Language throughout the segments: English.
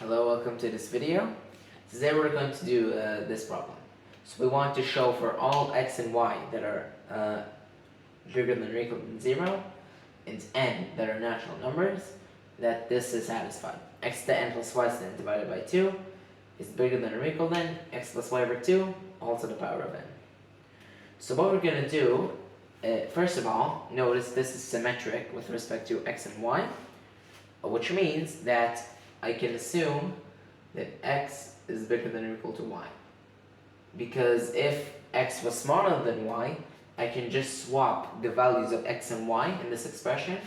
Hello, welcome to this video. Today we're going to do this problem. So we want to show for all x and y that are bigger than or equal than 0 and n that are natural numbers that this is satisfied. X to the n plus y to the n divided by 2 is bigger than or equal than x plus y over 2 all to the power of n. So what we're going to do, first of all, notice this is symmetric with respect to x and y, which means that I can assume that x is bigger than or equal to y. Because if x was smaller than y, I can just swap the values of x and y in this expression,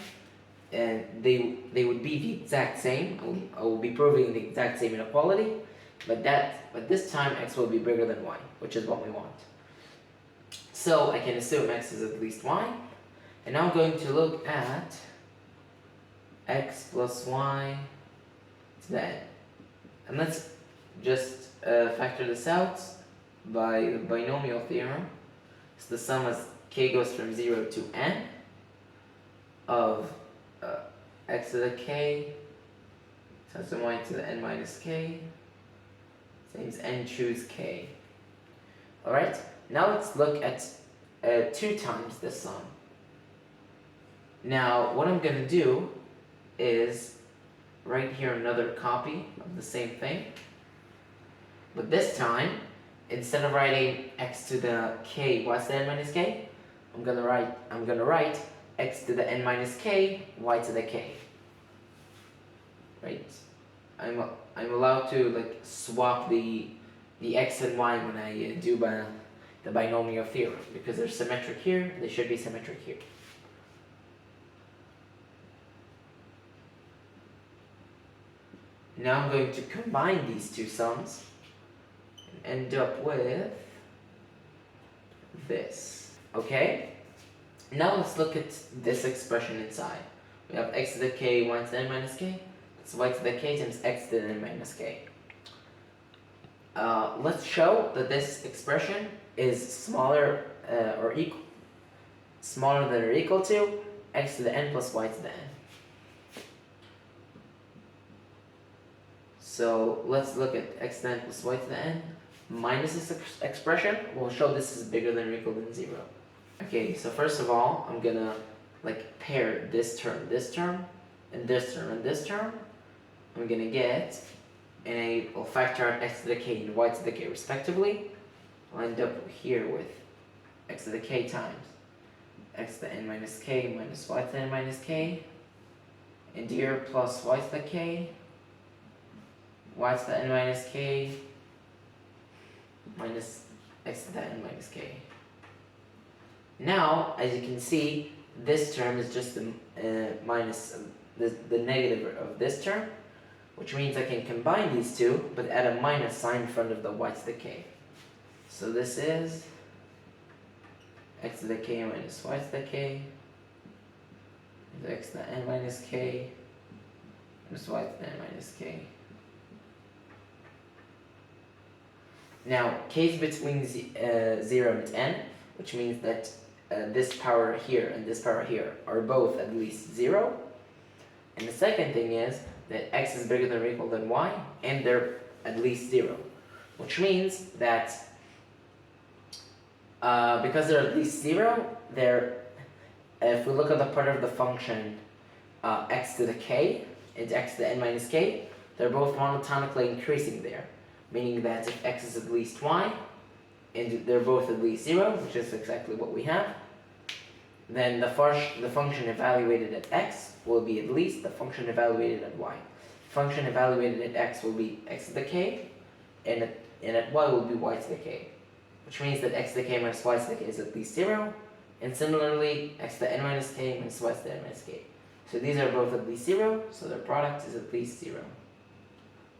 and they would be the exact same. I will be proving the exact same inequality, but this time x will be bigger than y, which is what we want. So I can assume x is at least y, and now I'm going to look at x plus y to the n. And let's just factor this out by the binomial theorem. So the sum as k goes from 0 to n of x to the k times y to the n minus k times n choose k. Alright, now let's look at 2 times this sum. Now what I'm going to do is write here another copy of the same thing, but this time instead of writing x to the k y to the n minus k, I'm gonna write x to the n minus k y to the k. Right? I'm allowed to swap the x and y when I do the binomial theorem, because they're symmetric here, they should be symmetric here. Now I'm going to combine these two sums and end up with this. Okay? Now let's look at this expression inside. We have x to the k, y to the n minus k. That's y to the k times x to the n minus k. Let's show that this expression is smaller than or equal to x to the n plus y to the n. So let's look at x to the n plus y to the n minus this expression. We'll show this is bigger than or equal than 0. Okay, so first of all, I'm gonna pair this term, and this term, and this term. I'm gonna get, and I will factor out x to the k and y to the k respectively. I'll end up here with x to the k times x to the n minus k minus y to the n minus k, and here plus y to the k, y to the n minus k minus x to the n minus k. Now, as you can see, this term is just the minus the negative of this term, which means I can combine these two, but add a minus sign in front of the y to the k. So this is x to the k minus y to the k, and x to the n minus k minus y to the n minus k. Now, k is between 0 and n, which means that this power here and this power here are both at least 0. And the second thing is that x is bigger than or equal than y, and they're at least 0. Which means that because they're at least 0, if we look at the part of the function x to the k and x to the n minus k, they're both monotonically increasing there. Meaning that if x is at least y, and they're both at least 0, which is exactly what we have, then the function evaluated at x will be at least the function evaluated at y. Function evaluated at x will be x to the k, and at y will be y to the k. Which means that x to the k minus y to the k is at least 0, and similarly x to the n minus k minus y to the n minus k. So these are both at least 0, so their product is at least 0.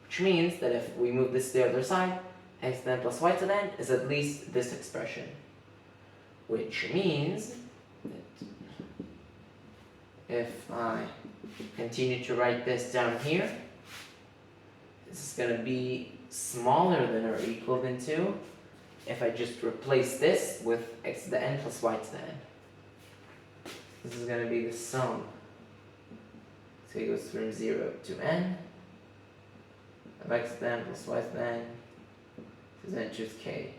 Which means that if we move this to the other side, x to the n plus y to the n is at least this expression. Which means that if I continue to write this down here, this is going to be smaller than or equal than 2 if I just replace this with x to the n plus y to the n. This is going to be the sum. So it goes from 0 to n of x to the n plus y to the n, so then choose k.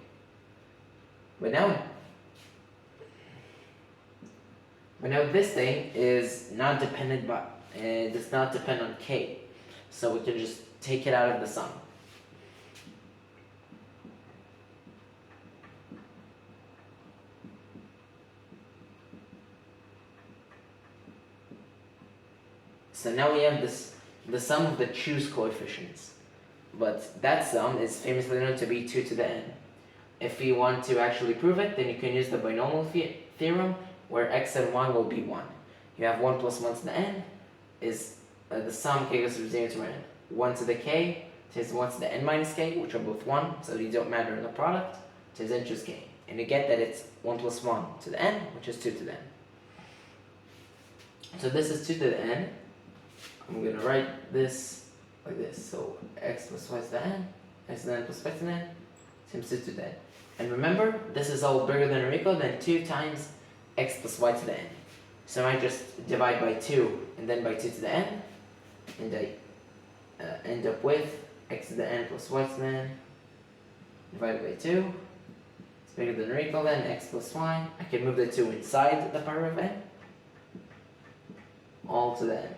But now this thing is not dependent by, it does not depend on k. So we can just take it out of the sum. So now we have the sum of the choose coefficients. But that sum is famously known to be 2 to the n. If you want to actually prove it, then you can use the binomial theorem, where x and y will be 1. You have 1 plus 1 to the n is the sum k goes from 0 to n. 1 to the k is 1 to the n minus k, which are both 1, so these don't matter in the product, to n choose k. And you get that it's 1 plus 1 to the n, which is 2 to the n. So this is 2 to the n. I'm going to write this like this. So x plus y to the n, x to the n plus y to the n, times 2 to the n. And remember, this is all bigger than or equal than 2 times x plus y to the n. So I just divide by 2 and then by 2 to the n, and I end up with x to the n plus y to the n divided by 2. It's bigger than or equal than x plus y. I can move the 2 inside the power of n, all to the n.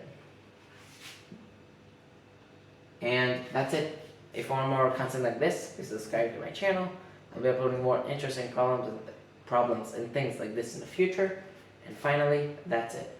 And that's it. If you want more content like this, please subscribe to my channel. I'll be uploading more interesting problems and things like this in the future. And finally, that's it.